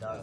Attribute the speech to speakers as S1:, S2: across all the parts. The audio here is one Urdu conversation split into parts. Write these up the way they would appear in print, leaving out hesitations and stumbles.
S1: 10।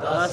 S1: 10।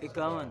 S1: 51।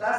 S1: 10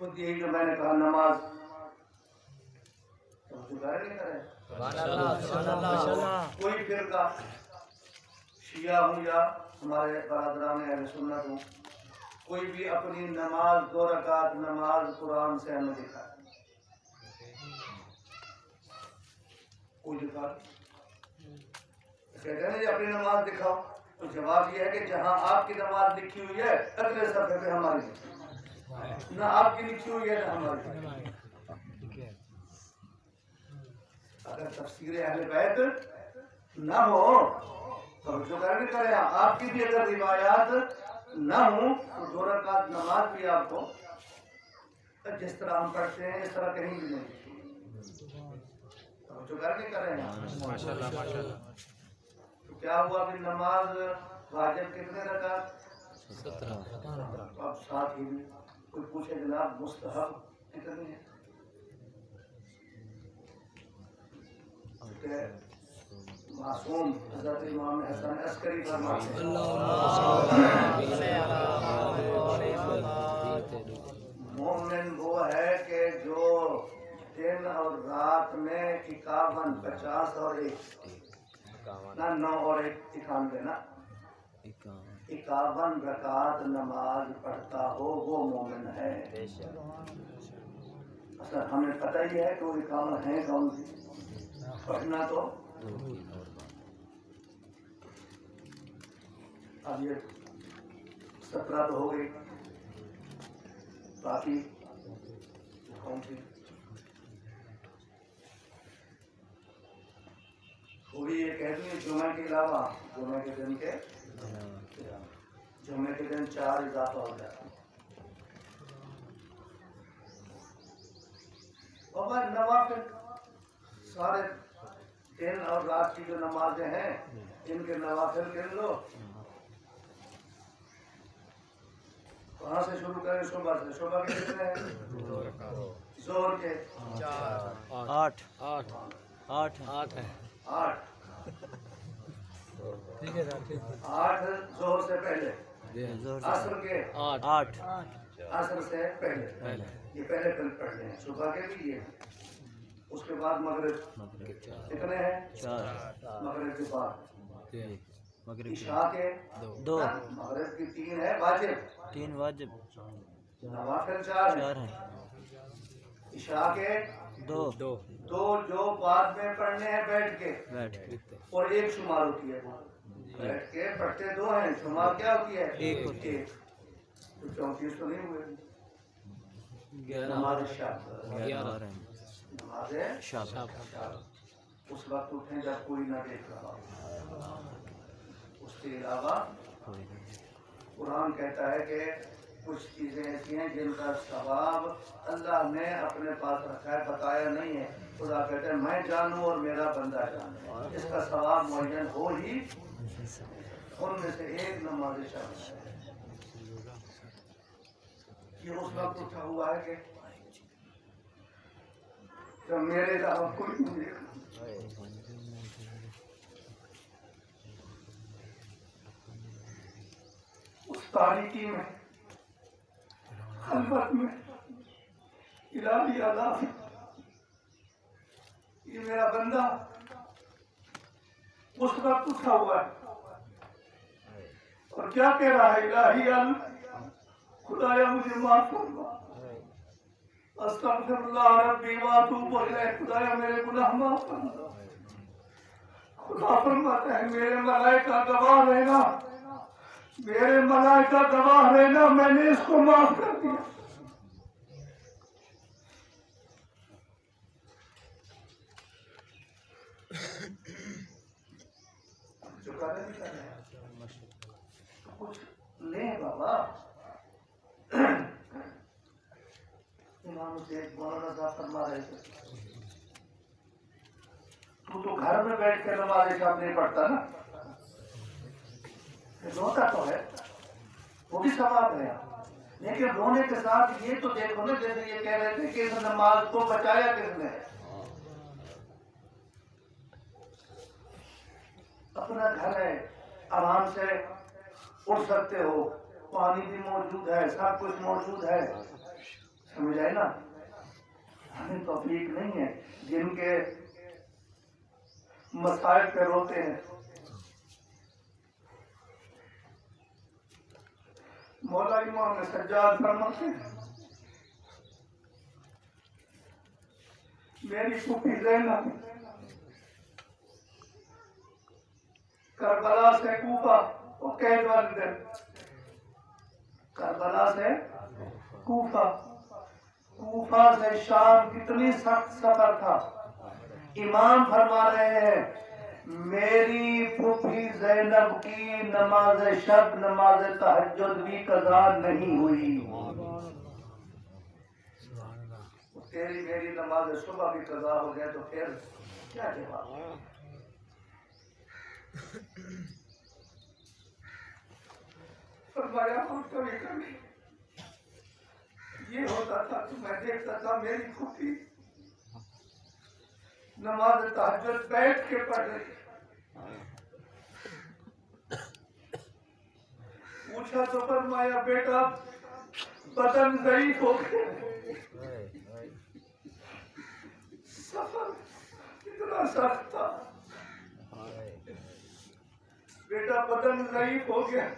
S1: خود یہی جو میں نے کہا نماز نہیں کرے کوئی فرقہ شیعہ ہوں یا ہمارے برادران اہل سنت ہوں، کوئی بھی اپنی نماز 2 رکعت نماز قرآن سے ہمیں دکھا، کوئی دکھا کہتے ہیں اپنی نماز دکھاؤ، تو جواب یہ ہے کہ جہاں آپ کی نماز لکھی ہوئی ہے اگلے صفحے پہ ہماری نہ آپ کی لکھی ہوئی ہے نہ ہماری۔ اگر تفسیر اہل بیت نہ ہو تو جو کریں آپ کی بھی اگر روایات نہ ہوں تو 2 رکعت نماز بھی آپ کو جس طرح ہم پڑھتے ہیں اس طرح کہیں بھی نہیں، جو کر رہے ہیں ماشاءاللہ ماشاءاللہ۔ تو کیا ہوا کہ نماز واجب کتنے رکعت؟ 17۔ اب ساتھ ہی کوئی پوچھے جناب مستحب کتنی ہے؟ معصوم حضرت امام حسن عسکری فرماتے ہیں مومن وہ ہے کہ جو دن اور رات میں 51 50 اور 1 نہ 9 اور 1 91 نا 51 رکعت نماز پڑھتا ہو وہ مومن ہے۔ اصل ہمیں پتہ ہی ہے کہ وہ 51 ہیں کون سی، پڑھنا تو اب یہ 17 تو ہو گئی، باقی کون سی وہ بھی یہ کہتی ہے جمعہ کے علاوہ جمعہ کے دن 4 اضافہ ہو جاتا ہے۔ اور نوافل سارے دن اور رات کی جو نمازیں ہیں ان کے نوافل گن لو، کہاں سے شروع کریں؟ صبح سے۔ صبح کے کتنے ہیں؟ زہر کے 8 زہر سے پہلے، عصر کے 8 عصر سے پہلے، یہ پہلے پڑھ لیں صبح کے بھی یہ، اس کے بعد مغرب کتنے ہیں؟ 4 مغرب کے بعد عشاء کے 2 مغرب کی 3 ہے واجب، 3 واجب، نوافل 4 ہیں، عشاء کے 2 جو بعد میں پڑھنے ہیں بیٹھ کے اور 1 شمار ہوتی ہے، بیٹھ کے پڑھتے 2 ہیں، شمار کیا ہوتی ہے؟ 1 ہوتی ہے، تو 34 تو نہیں ہوئے۔ نماز شب اس وقت اٹھیں جب کوئی نہ دیکھ رہا، اس کے علاوہ قرآن کہتا ہے کہ کچھ چیزیں ایسی ہیں جن کا ثواب اللہ نے اپنے پاس رکھا ہے، بتایا نہیں ہے۔ خدا کہتے ہیں میں جانوں اور میرا بندہ جانے، اس کا ثواب معین ہو ہی، ان میں سے ایک نماز شب ہے۔ یہ اس وقت اٹھا ہوا ہے کہ جب میرے علاوہ کوئی نہیں دیکھا، اس تاریکی میں خلوت میں الہی عذاب، یہ میرا بندہ اس وقت اٹھا ہوا ہے اور کیا کہہ رہا ہے؟ الہی خدایا مجھے معاف فرما، استغفر اللہ ربی واتوب الیہ، خدایا میرے گناہ معاف فرما۔ خدا فرماتا ہے میرے ملائکہ گواہ رہنا، میرے ملائکہ گواہ رہنا، میں نے اس کو معاف کر دیا۔ جو کر رہے ہیں کچھ لیں بابا۔ امام حسین مولانا صاحب فرما رہے تھے تو گھر میں بیٹھ کے نماز شب نہیں پڑھتا نا، روتا تو ہے وہ بھی ثواب ہے، لیکن رونے کے ساتھ یہ تو دیکھو نا، جیسے یہ کہہ رہے تھے کہ اس نماز کو بچایا کس نے؟ اپنا گھر ہے، آرام سے اٹھ سکتے ہو، پانی بھی موجود ہے، سب کچھ موجود ہے، سمجھ آئے نا؟ ہمیں توفیق نہیں ہے جن کے مسائل پہ روتے ہیں. مولا امام سجاد فرماتے ہیں میری پھوپھی زینب کربلا سے کوفہ وہ قید والے دن کربلا سے کوفہ سے شام کتنی سخت سفر تھا. امام فرما رہے ہیں میری پھوپھی زینب کی نماز شب نماز تہجد بھی قضا نہیں ہوئی. تیری میری نماز صبح بھی قضا ہو گئے تو پھر کیا جواب؟ فرمایا ہم کبھی کبھی یہ ہوتا تھا تو میں دیکھتا تھا میری پھوپھی نماز تہجد بیٹھ کے پڑھ رہی. پوچھا تو فرمایا بیٹا بدن ضعیف ہو گیا, سفر کتنا سخت تھا, بیٹا بدن ضعیف ہو گیا,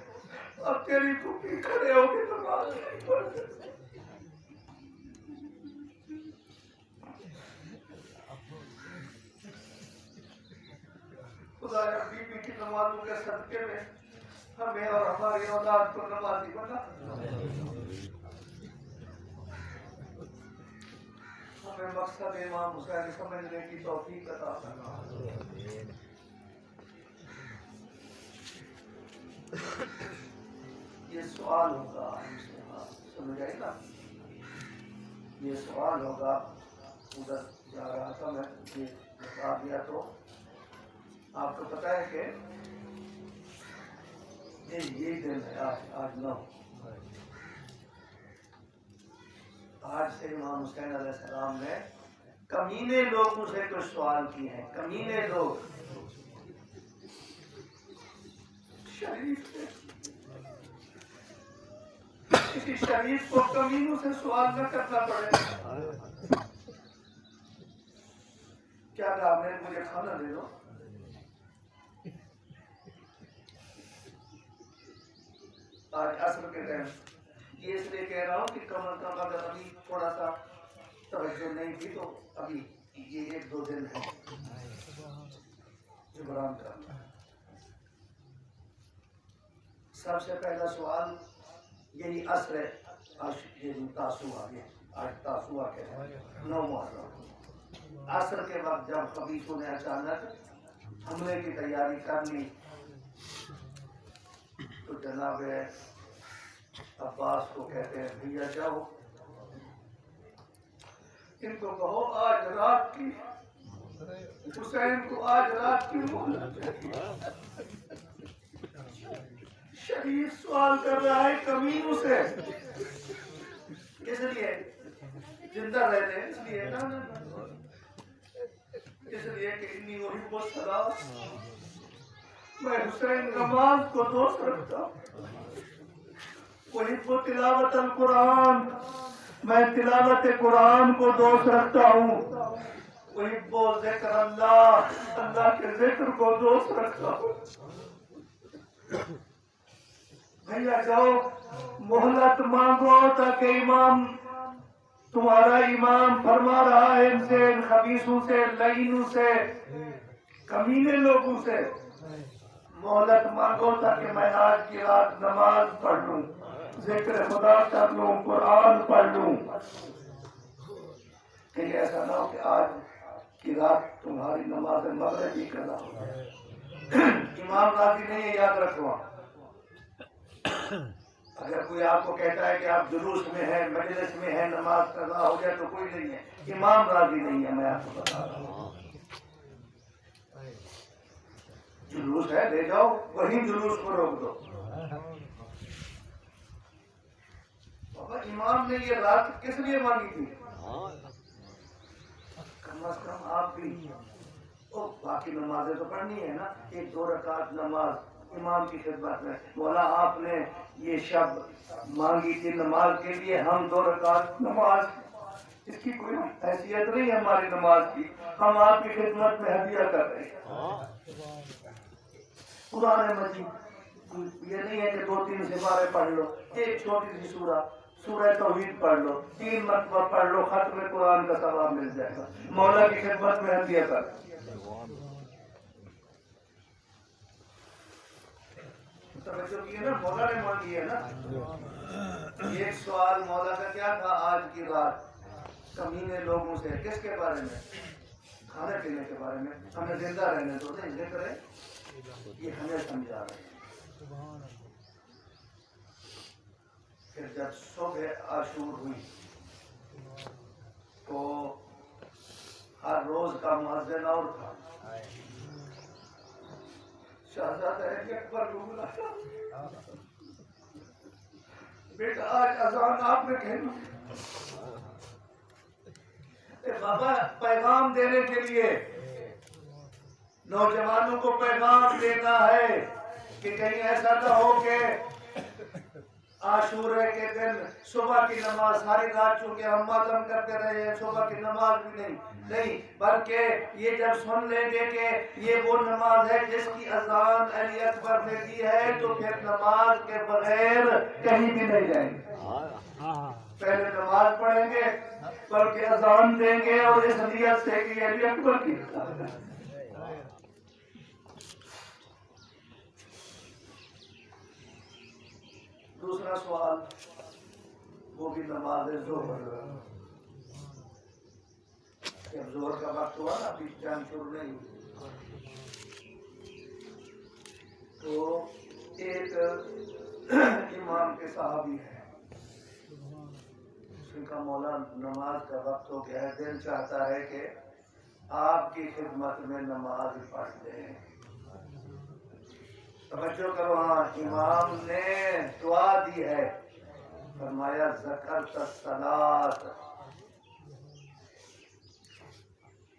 S1: اب تیری پھوپھی کھڑے ہو کے نماز نہیں پڑھ سکتی. خدایا بیوی کی نمازوں کے صدقے میں ہمیں اور ہماری اولاد کو نمازی بنا. ہمیں مقصد امام حسین سمجھنے کی توفیق عطا فرما. یہ سوال ہوگا سمجھ آئے نا, یہ سوال ہوگا. ادھر جا رہا تھا میں یہ بتا دیا تو آپ کو پتا ہے کہ یہ دن ہے آج 9. آج سے امام حسین علیہ السلام نے کمینے لوگوں سے کچھ سوال کیے ہیں. کمینے لوگ شریف تھے, کسی شریف کو کمینوں سے سوال نہ کرنا پڑے. کیا کہا میں مجھے کھانا دے دو. آج عصر کے ٹائم یہ اس لیے کہہ رہا ہوں کہ کم از کم اگر ابھی تھوڑا سا توجہ نہیں تھی تو ابھی یہ 1-2 دن ہے جبران کرنا. سب سے پہلا سوال یہی عصر ہے. آج یہ تاسوعہ آ گیا, آج تاسوعہ کہتے ہیں 9 محرم. عصر کے وقت جب خبیثوں نے اچانک حملے کی تیاری کر لی تو جناب عباس کو کہتے ہیں بھیا جاؤ ان کو کہو آج رات کی حسین کو آج رات کی مہلت. شریف سوال کر رہا ہے کمینوں سے, اس لیے زندہ رہتے ہیں, اس لیے اس لیے کہ انی احب الصلاۃ, میں حسین نماز کو دوست رکھتا ہوں. احب تلاوت القرآن, میں تلاوت قرآن کو دوست رکھتا ہوں. احب ذکر اللہ, اللہ کے ذکر کو دوست رکھتا ہوں. بھیا جاؤ مہلت مانگو تاکہ امام تمہارا امام فرما رہا ہے ان سے, ان خبیثوں سے, لعینوں سے, کمینے لوگوں سے مہلت مانگو تاکہ میں آج کی رات نماز پڑھ لوں, ذکر خدا کر لوں, قرآن پڑھ لوں. کہیں ایسا نہ ہو کہ آج کی رات تمہاری نماز مغرب ہی کرنا ہو. امام راضی نہیں ہے, یاد رکھو. اگر کوئی آپ کو کہتا ہے کہ آپ جلوس میں ہیں, مجلس میں ہیں, نماز قضا ہو جائے تو کوئی نہیں ہے, امام راضی نہیں ہے. میں آپ کو بتا رہا ہوں جلوس ہے لے جاؤ, وہیں جلوس کو روک دو. بابا امام نے یہ رات کس لیے مانگی تھی؟ کم از کم آپ بھی باقی نمازیں تو پڑھنی ہے نا, 1-2 رکعت نماز امام کی خدمت میں مولا آپ نے یہ شب مانگی تھی نماز کے لیے، ہم 2 رکعت نماز، اس کی کوئی حیثیت نہیں ہے ہماری نماز کی، ہم آپ کی خدمت میں ہدیہ کر رہے ہیں۔ قرآن مجید یہ نہیں ہے کہ 2-3 سپارے پڑھ لو، ایک چھوٹی سی سورہ توحید پڑھ لو، 3 مرتبہ پڑھ لو، ختم قرآن کا ثواب مل جائے گا، مولا کی خدمت میں ہدیہ کر۔ توجہ کی ہے نا، مولا نے مانگی ہے نا۔ ایک سوال مولا کا کیا تھا آج کی رات کمینے لوگوں سے، کس کے بارے میں؟ کھانے پینے کے بارے میں، ہمیں زندہ رہنے دو، ذکر ہے یہ ہمیں سمجھا رہے ہیں۔ پھر جب صبح عاشور ہوئی تو ہر روز کا مؤذن اور تھا، شہزادہ اکبر کو بلایا، بیٹا آج اذان آپ نے کہنی ہے۔ بابا پیغام دینے کے لیے نوجوانوں کو پیغام دینا ہے کہ کہیں ایسا نہ ہو کہ عاشورے کے دن صبح کی نماز، ساری رات چونکہ ہم ماتم کرتے رہے ہیں، صبح کی نماز بھی نہیں، بلکہ یہ جب سن لیں گے کہ یہ وہ نماز ہے جس کی اذان علی اکبر نے دی ہے تو پھر نماز کے بغیر کہیں بھی نہیں جائیں گے، پہلے نماز پڑھیں گے بلکہ اذان دیں گے اور اس نیت سے کہ علی اکبر کی۔ دوسرا سوال وہ بھی نماز ظہر، جب ظہر کا وقت ہوا نا، ابھی جنگ شروع نہیں ہوئی، تو ایک امام کے صحابی ہے، اس کا مولا نماز کا وقت ہو گیا ہے، دل چاہتا ہے کہ آپ کی خدمت میں نماز پڑھ دیں۔ توجہ کرو، ہاں امام نے دعا دی ہے، فرمایا ذکرت الصلاۃ،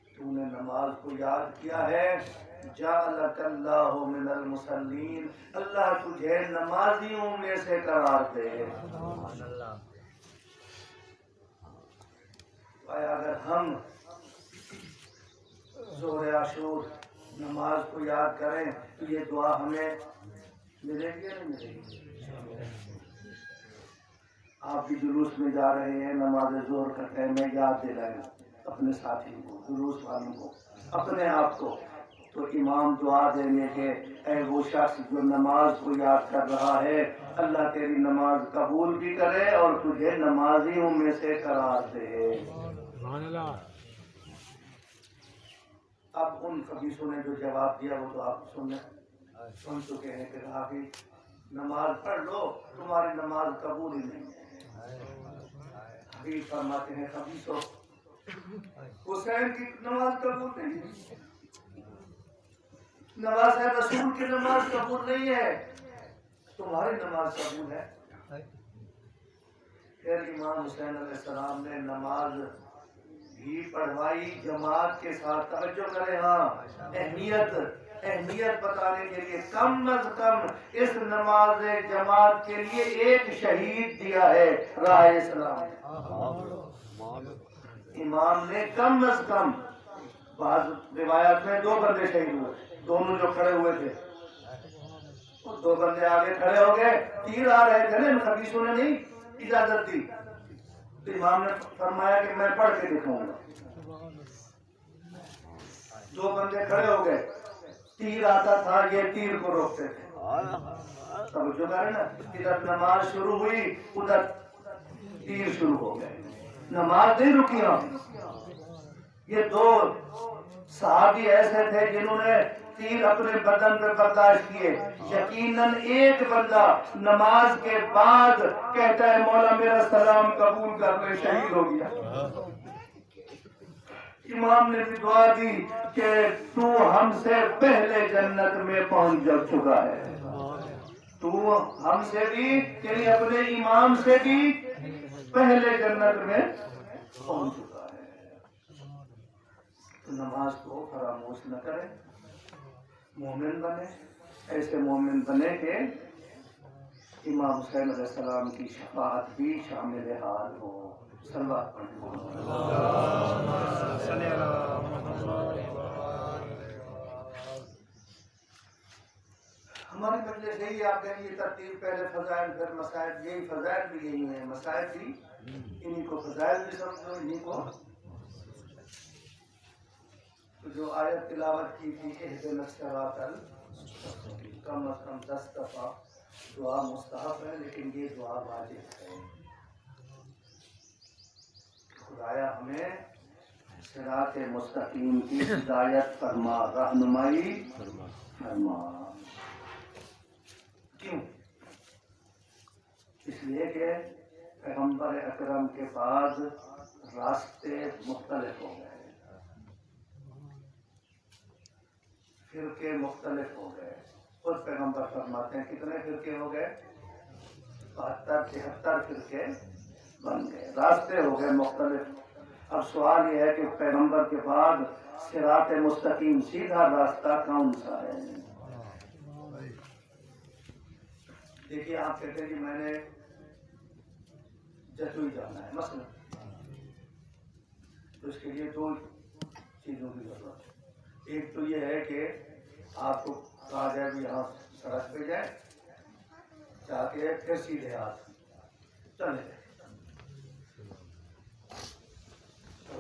S1: تو نے نماز کو یاد کیا ہے، جعلک اللہ من المصلین، اللہ تجھے نمازیوں میں سے قرار دے۔ اگر ہم ظہر عاشور نماز کو یاد کریں تو یہ دعا ہمیں ملے گی یا نہیں ملے گی؟ آپ بھی جلوس میں جا رہے ہیں، نماز ظہر کا ٹائم ہے، یاد دلائیں اپنے ساتھی کو، جلوس والوں کو، اپنے آپ کو، تو امام دعا دینے کے اے وہ شخص جو نماز کو یاد کر رہا ہے، اللہ تیری نماز قبول بھی کرے اور تجھے نمازیوں میں سے قرار دے۔ اب ان خبیثوں نے جو جواب دیا وہ تو آپ سن چکے ہیں کہ آپ نماز پڑھ لو، تمہاری نماز قبول ہی نہیں ہے۔ حبیب فرماتے ہیں خبیثوں، حسین کی نماز قبول نہیں ہے، نواز رسول کی نماز قبول نہیں ہے، تمہاری نماز قبول ہے۔ پھر امام حسین علیہ السلام نے نماز بھی پڑھوائی جماعت کے ساتھ۔ توجہ کریں، ہاں اہمیت بتانے کے لیے کم از کم اس نماز جماعت کے لیے ایک شہید دیا ہے راہ اسلام۔ امام نے کم از کم، بعض روایات میں 2 بندے شہید ہوئے، دونوں جو کھڑے ہوئے تھے، 2 بندے آگے کھڑے ہو گئے، تیر آ رہے تھے نا، ان خبیثوں نے نہیں اجازت دی، تو امام نے فرمایا کہ میں پڑھ کے دکھاؤں گا۔ 2 بندے کھڑے ہو گئے، تیر آتا تھا، یہ تیر کو روکتے تھے۔ توجہ کریں نا، ادھر نماز شروع ہوئی، ادھر تیر شروع ہو گئے، نماز نہیں رکی۔ یہ 2 صحابی ایسے تھے جنہوں نے تیر اپنے بدن پہ برداشت کیے۔ یقیناً ایک بندہ نماز کے بعد کہتا ہے مولا میرا سلام قبول کر لے، شہید ہو گیا۔ امام نے بھی دعا دی کہ تو ہم سے پہلے جنت میں پہنچ چکا ہے، تو ہم سے بھی، یعنی اپنے امام سے بھی پہلے جنت میں پہنچ چکا ہے۔ تو نماز کو فراموش نہ کریں، مومن بنے، ایسے مومن بنے کہ امام حسین علیہ السلام کی شفاعت بھی شامل حال ہو. صلوات پڑھیں. ہماری مجلس یہی آپ کہیں یہ ترتیب پہلے فضائل پھر مسائل. یہی فضائل بھی یہی ہیں, مسائل بھی انہی کو فضائل بھی سمجھو, انہی کو. تو جو آیت تلاوت کی تھی اہدنا الصراط کم از کم 10 دفعہ دعا مستحب ہے, لیکن یہ دعا واجب ہے. خدایا ہمیں صراط مستقیم کی ہدایت فرما, رہنمائی فرما. کیوں؟ اس لیے کہ پیغمبر اکرم کے بعد راستے مختلف ہو گئے, فرقے مختلف ہو گئے. خود پیغمبر فرماتے ہیں کتنے فرقے ہو گئے؟ 72-73 فرقے بن گئے, راستے ہو گئے مختلف. اب سوال یہ ہے کہ پیغمبر کے بعد صراط مستقیم سیدھا راستہ کون سا ہے؟ دیکھیے آپ کہتے ہیں کہ میں نے جتوئی جانا ہے مثلا, تو اس کے لیے 2 چیزوں کی ضرورت ہے. ایک تو یہ ہے کہ آپ کو کہا جائے بھی یہاں سڑک پہ جائے, جا کے پھر سیدھے ہاتھ چلے جائے.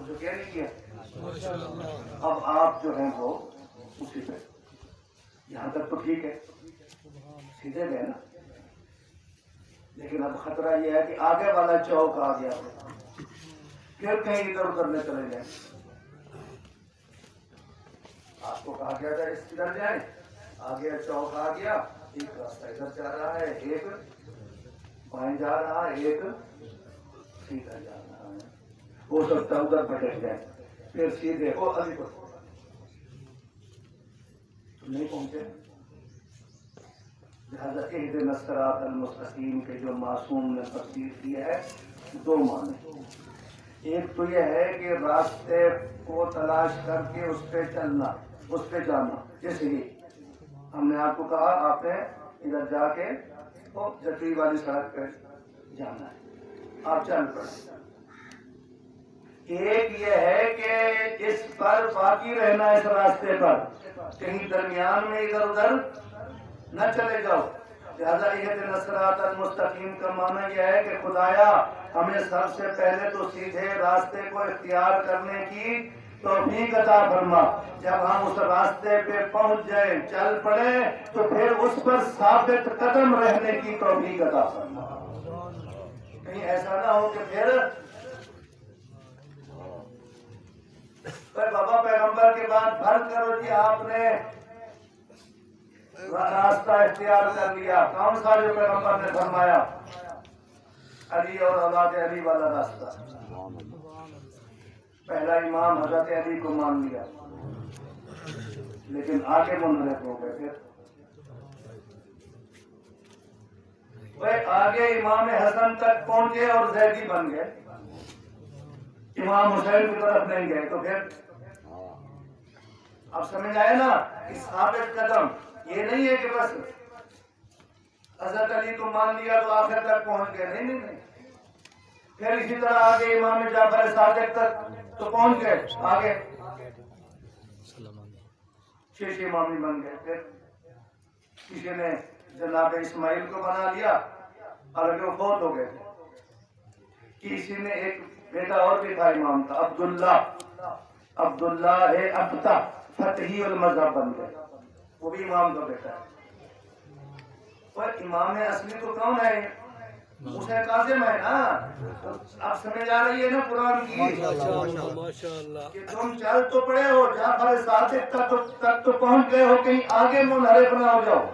S1: جو کیا نہیں کیا, اب آپ جو ہیں وہ اسی پہ, یہاں تک تو ٹھیک ہے سیدھے گئے نا, لیکن اب خطرہ یہ ہے کہ آگے والا چوک آ گیا, پھر کہیں ادھر ادھر میں چلے جائیں. آپ کو کہا گیا تھا اس ادھر جائیں, آگے چوک آ گیا, ایک راستہ ادھر جا رہا ہے, ایک بائیں جا رہا ہے, ایک سیدھا جا رہا ہے. ہو سکتا ہے ادھر بھٹک جائیں, پھر سیدھے ہو ابھی کو تو نہیں پہنچے. لہذا اہدنا الصراط المستقیم کے جو معصوم نے تفسیر کی ہے 2 معنی. ایک تو یہ ہے کہ راستے کو تلاش کر کے اس پہ چلنا, اس پہ جانا. جیسے ہی ہم نے آپ کو کہا آپ نے ادھر جا کے جتوئی والی سڑک پہ جانا ہے, آپ چل پڑے. ایک یہ ہے کہ اس پر باقی رہنا, اس راستے پر کہیں درمیان میں ادھر ادھر نہ چلے جاؤ. لہذا اہدنا الصراط المستقیم کا معنی یہ ہے کہ خدایا ہمیں سب سے پہلے تو سیدھے راستے کو اختیار کرنے کی توفیق عطا فرما. جب ہم اس راستے پہ پہنچ جائیں, چل پڑے, تو پھر اس پر ثابت قدم رہنے کی توفیق عطا فرما. کہیں ایسا نہ ہو کہ پھر بابا پیغمبر کے بعد فرض کرو جی آپ نے راستہ اختیار کر لیا, کون سا جو پیغمبر نے فرمایا؟ علی اور اولاد علی والا راستہ. پہلا امام حضرت علی کو مان لیا, لیکن آگے منحرف ہو گئے. پھر آگے امام حسن تک پہنچے اور زیدی بن گئے, امام حسین کی طرف نہیں گئے. تو پھر اب سمجھ آئے نا کہ ثابت قدم یہ نہیں ہے کہ بس حضرت علی کو مان لیا تو آخر تک پہنچ گئے. نہیں نہیں نہیں, پھر اسی طرح آگے امام جعفر صادق تک تو پہنچ گئے, آگے 6 امامی بن گئے. پھر کسی نے جناب اسماعیل کو بنا لیا اور وہ فوت ہو گئے. کسی نے ایک بیٹا اور بھی تھا امام کا, عبداللہ ہے ابتا فتحی المذہب بن گئے, وہ بھی امام کا بیٹا ہے. پر امام اصلی تو کون ہے؟ موسیٰ کاظم ہے نا. اب سمجھ آ رہی ہے نا قرآن کی کہ تم چل تو پڑے ہو, جعفر صادق تک تو پہنچ گئے ہو, کہیں آگے منحرف نہ ہو جاؤ.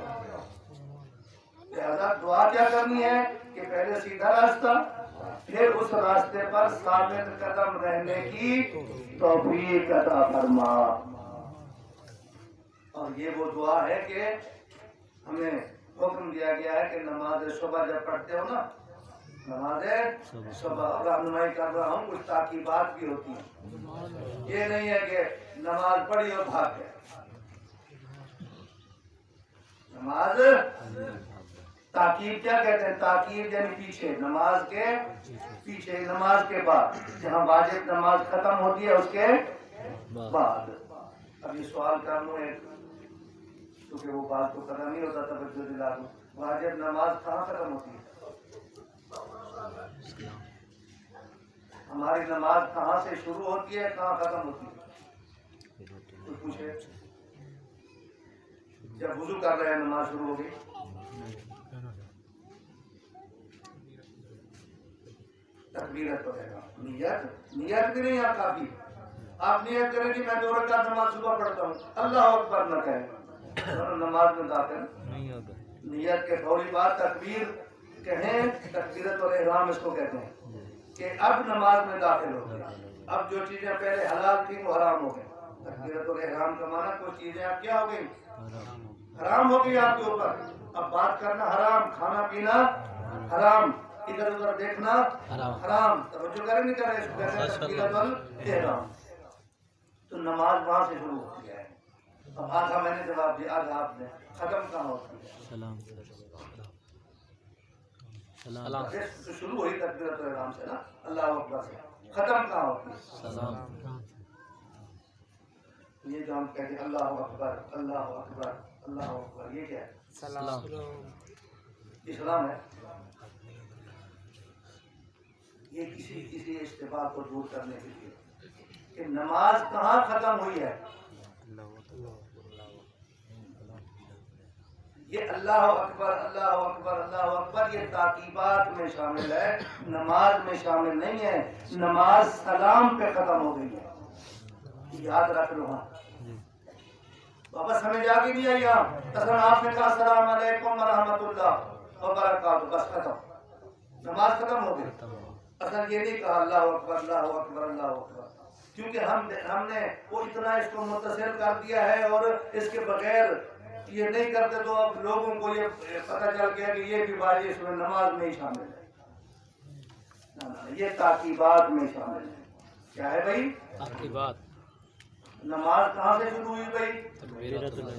S1: لہذا دعا کیا کرنی ہے کہ پہلے سیدھا راستہ, پھر اس راستے پر ثابت قدم رہنے کی توفیق عطا فرما. اور یہ وہ دعا ہے کہ ہمیں حکم دیا گیا ہے کہ نماز صبح جب پڑھتے ہو نا, نماز صبح رہنمائی کر رہا ہوں, کچھ تاکیبات بھی ہوتی ہیں. یہ نہیں ہے کہ نماز پڑھی اور بھاگ گئے. نماز تاکید کیا کہتے ہیں؟ تاکید یعنی پیچھے، نماز کے پیچھے، نماز کے بعد، جہاں واجب نماز ختم ہوتی ہے اس کے بعد. اب یہ سوال کر لوں ایک، کیونکہ وہ بات کو پتہ نہیں ہوتا، توجہ دلا دوں. واجب نماز کہاں ختم ہوتی ہے؟ ہماری نماز کہاں سے شروع ہوتی ہے، کہاں ختم ہوتی ہے؟ تو پوچھے جب وضو کر رہے ہیں نماز شروع ہو گئی، تکبیرت پڑھے گا. نیت بھی نہیں آپ کافی. آپ نیت کریں کہ میں 2 رکعت نماز صبح پڑھتا ہوں، اللہ اکبر نہ کہیں، نماز میں داخل نہیں ہوگا. نیت کے فوری بعد تکبیر کہیں، تکبیرت اور احرام اس کو کہتے ہیں کہ اب نماز میں داخل ہو گیا. اب جو چیزیں پہلے حلال تھیں وہ حرام ہو گئی. تکبیرت اور احرام کا معنی کچھ چیزیں آپ کیا ہو گئی؟ حرام ہو گئی آپ کے اوپر. اب بات کرنا حرام، کھانا پینا حرام، ادھر ادھر دیکھنا حرام. توجہ کریں نہیں کریں، اس کو کہتے ہیں تکبیرت الاحرام. تو نماز وہاں سے شروع ہوتی ہے. اب آدھا میں نے جواب دیا، آدھا آپ نے. ختم کہاں ہوتی ہے؟ تو شروع ہوئی تکبیرت الاحرام سے نا، اللہ اکبر سے. ختم کہاں ہوتی ہے؟ یہ جو ہم کہتے ہیں اللہ اکبر اللہ اکبر اللہ اکبر، یہ کیا ہے؟ اسلام ہے. یہ کسی اشتباہ کو دور کرنے کے لیے کہ نماز کہاں ختم ہوئی ہے. یہ اللہ اکبر اللہ اکبر اللہ اکبر یہ تاکیبات میں شامل ہے، نماز میں شامل نہیں ہے. نماز سلام پہ ختم ہو گئی ہے، یاد رکھ لو. ہاں بابا سمجھ آ گئی نہیں آئی؟ اصل آپ نے کہا السلام علیکم ورحمۃ اللہ وبرکاتہ، بس ختم، نماز ختم ہو گئی. اصل یہ نہیں کہا اللہ اکبر اللہ اکبر اللہ اکبر، کیونکہ ہم نے وہ اتنا اس کو متصل کر دیا ہے، اور اس کے بغیر یہ نہیں کرتے تو اب لوگوں کو یہ پتہ چل گیا کہ یہ بھی واجب اس میں نماز میں ہی شامل ہے. یہ تاکیبات میں شامل ہے. کیا ہے بھائی؟ تاکیبات. نماز کہاں سے شروع ہوئی بھائی؟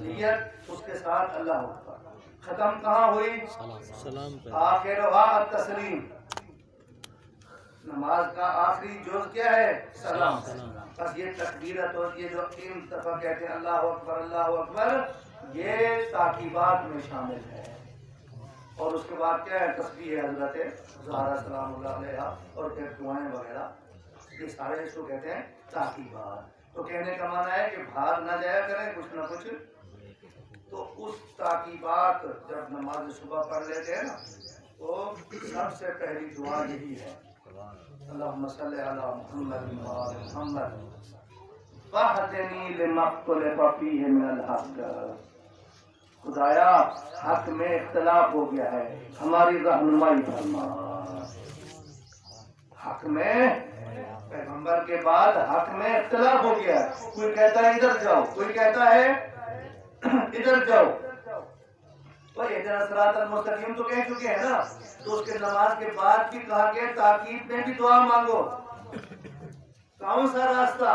S1: نیت، اس کے ساتھ اللہ اکبر. ختم کہاں ہوئی؟ سلام پہ. آخرھا التسلیم. نماز کا آخری جز کیا ہے؟ سلام. بس یہ تکبیرت اور یہ جو 3 دفعہ کہتے ہیں اللہ اکبر، یہ تاکیبات میں شامل ہے. اور اس کے بعد کیا ہے؟ تسبیح حضرت زہرا سلام اللہ علیہا، اور پھر دعائیں وغیرہ، یہ سارے اس کو کہتے ہیں تاکیبات. تو کہنے کا معنی ہے کہ بھاگ نہ جایا کریں کچھ نہ کچھ. تو اس تاکیبات جب نماز صبح پڑھ لیتے ہیں نا، تو سب سے پہلی دعا یہی ہے، اللہم صلی علی محمد وعلی محمد واہدنی لما اختلف فیہ من الحق. خدایا حق میں اختلاف ہو گیا ہے، ہماری رہنمائی فرما. حق میں پیغمبر کے بعد حق میں اختلاف ہو گیا ہے. کوئی کہتا ہے ادھر جاؤ، کوئی کہتا ہے ادھر جاؤ. تو اہدنا الصراط المستقیم تو کہہ چکے ہیں نا، تو اس کے نماز کے بعد بھی کہا کہ تاکید میں بھی دعا مانگو. کون سا راستہ؟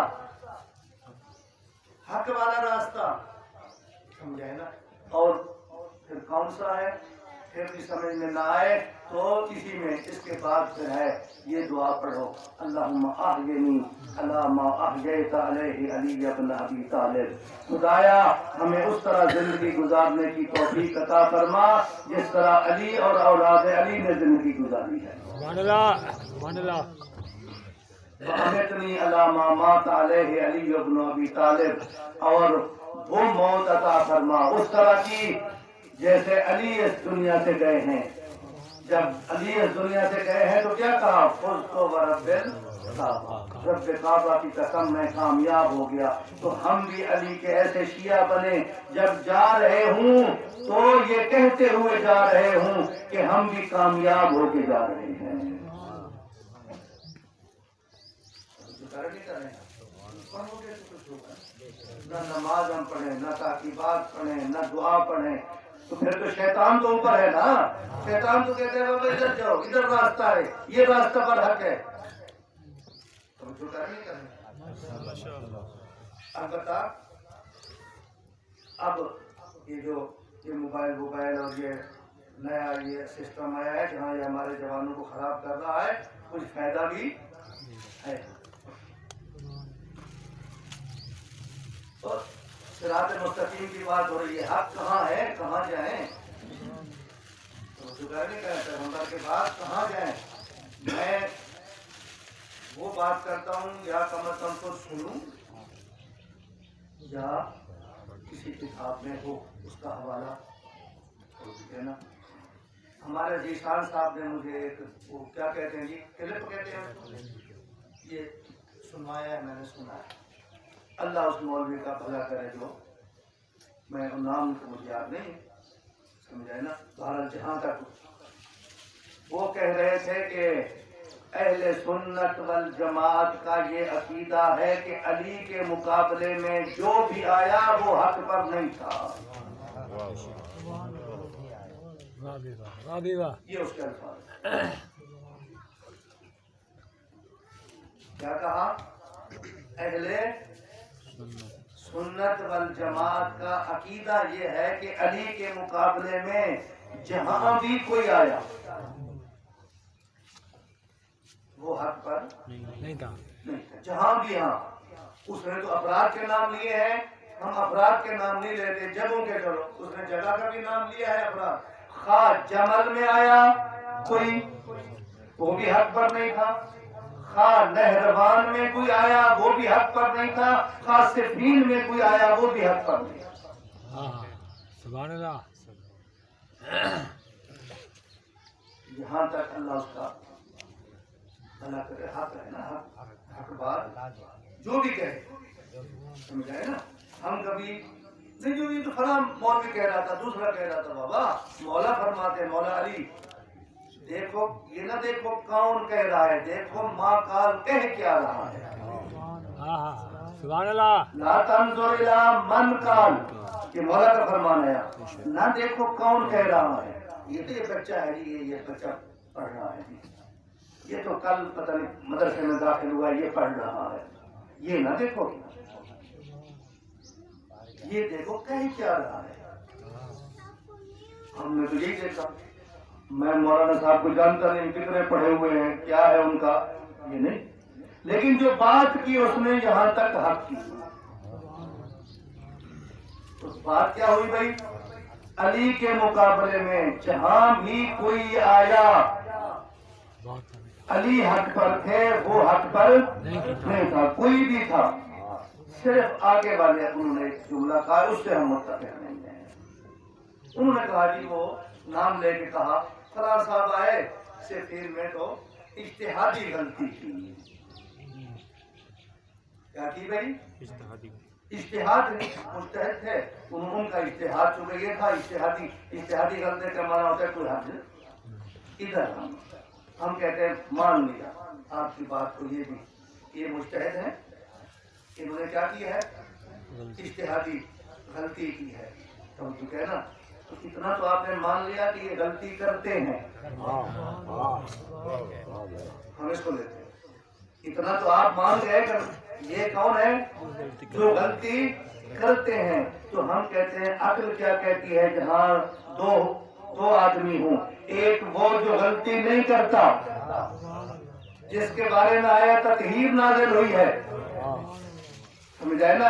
S1: حق والا راستہ، سمجھے نا. اور پھر کون سا ہے؟ پھر بھی سمجھ میں نہ آئے تو اسی میں اس کے بعد پھر ہے یہ دعا پڑھو، اللہم احینی علی ما احییت علیہ علی ابن ابی طالب. خدایا ہمیں اس طرح زندگی گزارنے کی توفیق عطا فرما جس طرح علی اور اولاد علی نے زندگی گزاری ہے. سبحان اللہ سبحان اللہ. وَأَمِتْنِي عَلَىٰ مَا مَاتَ عَلَيْهِ عَلِيُّ بْنُ أَبِي طالب، اور وہ موت عطا فرما اس طرح کی جیسے علی اس دنیا سے گئے ہیں. جب علی اس دنیا سے گئے ہیں تو کیا کہا؟ فزت ورب الکعبہ، رب کعبہ کی قسم میں کامیاب ہو گیا. تو ہم بھی علی کے ایسے شیعہ بنے، جب جا رہے ہوں تو یہ کہتے ہوئے جا رہے ہوں کہ ہم بھی کامیاب ہو کے جا رہے ہیں. نہ نماز ہم پڑھیں، نہ تاکیبات پڑھیں، نہ دعا پڑھیں، تو پھر تو شیطان تو اوپر ہے نا. شیطان تو کہتے ہیں بابا ادھر جاؤ، ادھر راستہ ہے، یہ راستہ پر حق ہے. البتہ اب یہ جو یہ موبائل اور یہ نیا یہ سسٹم آیا ہے جہاں یہ ہمارے جوانوں کو خراب کر رہا ہے، کچھ فائدہ بھی ہے۔ اور صراط مستقیم کی بات ہو رہی ہے، حق کہاں ہے، کہاں جائیں؟ نہیں کہتے پیغمبر کے بعد کہاں جائیں؟ میں وہ بات کرتا ہوں یا کم از کم تو سنوں یا کسی کتاب میں ہو اس کا حوالہ دینا۔ ہمارے ذیشان صاحب نے مجھے ایک وہ کیا کہتے ہیں جی، کلپ کہتے ہیں، یہ سنوایا ہے، میں نے سنا ہے۔ اللہ اس مولوی کا بھلا کرے، جو میں نام تو مجھے یاد نہیں سمجھائے نا، بہرحال جہاں تک وہ کہہ رہے تھے کہ اہل سنت والجماعت کا یہ عقیدہ ہے کہ علی کے مقابلے میں جو بھی آیا وہ حق پر نہیں تھا۔ یہ اس کے الفاظ کیا کہا؟ اہل سنت والجماعت کا عقیدہ یہ ہے کہ علی کے مقابلے میں جہاں بھی کوئی آیا وہ حق پر نہیں تھا، جہاں بھی۔ ہاں اس نے تو افراد کے نام لیے ہیں، ہم افراد کے نام نہیں لیتے، جگہوں کے چلو، اس نے جگہ کا بھی نام لیا ہے افراد۔ خواہ جمل میں آیا کوئی وہ بھی حق پر نہیں تھا، خواہ نہروان میں کوئی آیا وہ بھی حق پر نہیں تھا، خواہ صفین میں کوئی آیا وہ بھی حق پر نہیں تھا۔
S2: سبحان اللہ۔
S1: یہاں تک اللہ اس کا بھلا کرے، حق ہے نا، حق بات جو بھی کہے، سمجھائے نا۔ ہم کبھی نہیں جو یہ تو فلاں مولوی کہہ رہا تھا، دوسرا کہہ رہا تھا، بابا مولا فرماتے، مولا علی دیکھو، یہ نہ دیکھو کون کہہ رہا ہے، دیکھو ماں کال کہہ کیا رہا ہے۔
S2: سبحان اللہ۔
S1: لا تنظر الی من قال، یہ مولا کا فرمان ہے، نہ دیکھو کون کہہ رہا ہے۔ یہ تو یہ بچہ ہے جی، یہ بچہ پڑھ رہا ہے جی، یہ تو کل پتہ نہیں مدرسے میں داخل ہوا، یہ پڑھ رہا ہے، یہ نہ دیکھو، یہ دیکھو کہہ کیا رہا ہے۔ ہم نے تو یہی دیکھا، میں مولانا صاحب کو جانتا نہیں، کتنے پڑھے ہوئے ہیں، کیا ہے ان کا یہ نہیں، لیکن جو بات کی اس نے یہاں تک حق کی۔ اس بات کیا ہوئی بھائی؟ علی کے مقابلے میں جہاں بھی کوئی آیا علی حق پر تھے، وہ حق پر نہیں تھا، کوئی بھی تھا، صرف آگے والے انہوں نے ایک جملہ کہا، اس سے ہم متفق نہیں ہیں۔ انہوں نے کہا جی، وہ نام لے کے کہا فلاں صاحب آئے صفین میں تو اجتہادی غلطی کی۔ کیا کی بھائی؟ اجتہاد مجتہد تھے، ان کا اجتہاد چونکہ یہ تھا، اجتہادی غلطی کا معنی ہوتا ہے کوئی حد ادھر ہم کہتے ہیں مان لیا آپ کی بات کو، یہ بھی یہ مجتہد ہیں، انہوں نے کیا کیا ہے؟ اجتہادی غلطی کی ہے۔ تو جو کہنا تو اتنا تو آپ نے مان لیا کہ یہ غلطی کرتے ہیں، ہم اس کو لیتے ہیں، اتنا تو آپ مان گئے کہ یہ کون ہے جو غلطی کرتے ہیں۔ تو ہم کہتے ہیں عقل کیا کہتی ہے، جہاں دو آدمی ہوں، ایک وہ جو غلطی نہیں کرتا، جس کے بارے میں آیا تطہیر نازل ہوئی ہے، سمجھائے نا،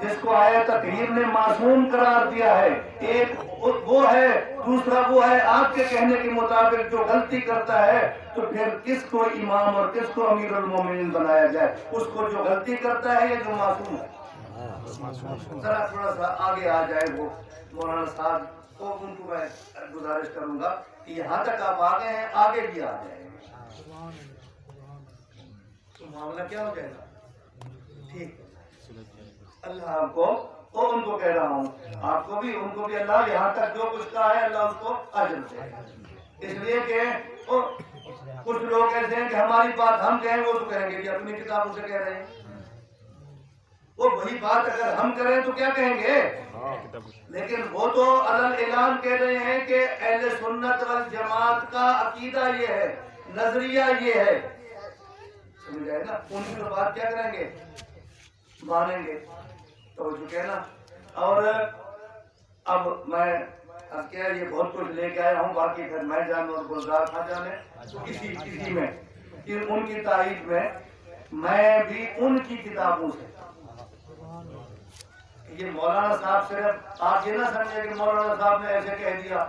S1: جس کو آیا تطہیر نے معصوم قرار دیا ہے، ایک وہ ہے، دوسرا وہ ہے آپ کے کہنے کے مطابق جو غلطی کرتا ہے۔ تو پھر کس کو امام اور کس کو امیر المومنین بنایا جائے؟ اس کو جو غلطی کرتا ہے یا جو معصوم ہے؟ ذرا تھوڑا سا آگے آ جائے وہ مولانا صاحب تو ان کو میں گزارش کروں گا کہ یہاں تک آپ آگے ہیں، آگے بھی آ جائیں، تو معاملہ کیا ہو جائے گا؟ ٹھیک ہے، اللہ آپ کو اور ان کو کہہ رہا ہوں، آپ کو بھی ان کو بھی اللہ یہاں تک جو کچھ کہا ہے اللہ اس کو اجر دے، اس لیے کہ کچھ لوگ ایسے ہیں کہ ہماری بات ہم کہیں وہ تو کہیں گے کہ اپنی کتابوں سے کہہ رہے ہیں، وہ وہی بات اگر ہم کریں تو کیا کہیں گے؟ لیکن وہ تو علل اعلان کہہ رہے ہیں کہ اہل سنت والجماعت کا عقیدہ یہ ہے، نظریہ یہ ہے، سمجھ آئے نا، ان کی تو بات کیا کریں گے؟ مانیں گے، تو جو کہنا۔ اور اب میں اب کیا یہ بہت کچھ لے کے آیا ہوں، باقی پھر میں جانے اور گلزار خان جانے کسی میں ان کی تائید میں میں بھی ان کی کتابوں سے. یہ مولانا صاحب صرف آپ یہ نہ سمجھے کہ مولانا صاحب نے ایسے کہہ دیا،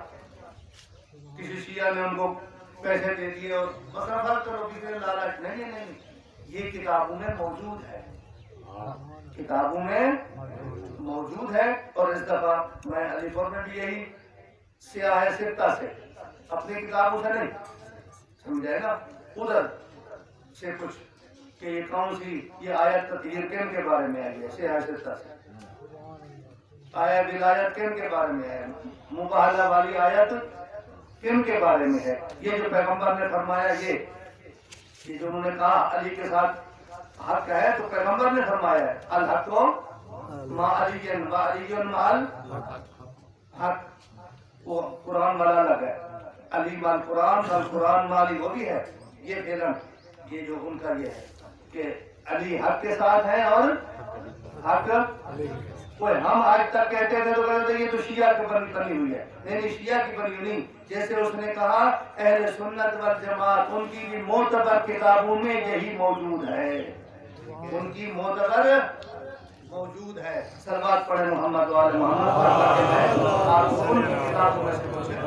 S1: کسی شیعہ نے ان کو پیسے دے دیے اور مصرف کرو کسی نے لالچ. نہیں، یہ کتابوں میں موجود ہے، کتابوں میں موجود ہے. اور اس دفعہ میں علی پور میں بھی یہی سیاہ سکتہ سے اپنی کتابوں سے نہیں سمجھائے گا، ادھر سے کچھ کہ یہ کون سی یہ آیت تطہیر کن کے بارے میں آئی ہے، سیاہ سکتہ سے آیا ولایت کن کے بارے میں ہے، مباہلہ والی آیت کن کے بارے میں ہے. یہ جو پیغمبر نے فرمایا یہ جو انہوں نے کہا علی کے ساتھ حق ہے، تو پیغمبر نے فرمایا ہے الحق ما علی و علی مع الحق. وہ قرآن والا الگ ہے، علی مال قرآن القرآن مالی وہ بھی ہے. یہ فعلاً یہ جو ان کا یہ ہے کہ علی حق کے ساتھ ہے اور حق کوئی ہم آج تک کہتے تھے تو کہتے تھے یہ تو شیعہ کی بنی ہوئی ہے. نہیں، شیعہ کی بنی ہوئی نہیں. جیسے اس نے کہا اہل سنت والجماعت ان کی بھی معتبر کتابوں میں یہی موجود ہے، ان کی معتبر موجود ہے. صلوات پڑھے محمد وآل محمد. آپ ان کی کتابوں میں سے پوچھیں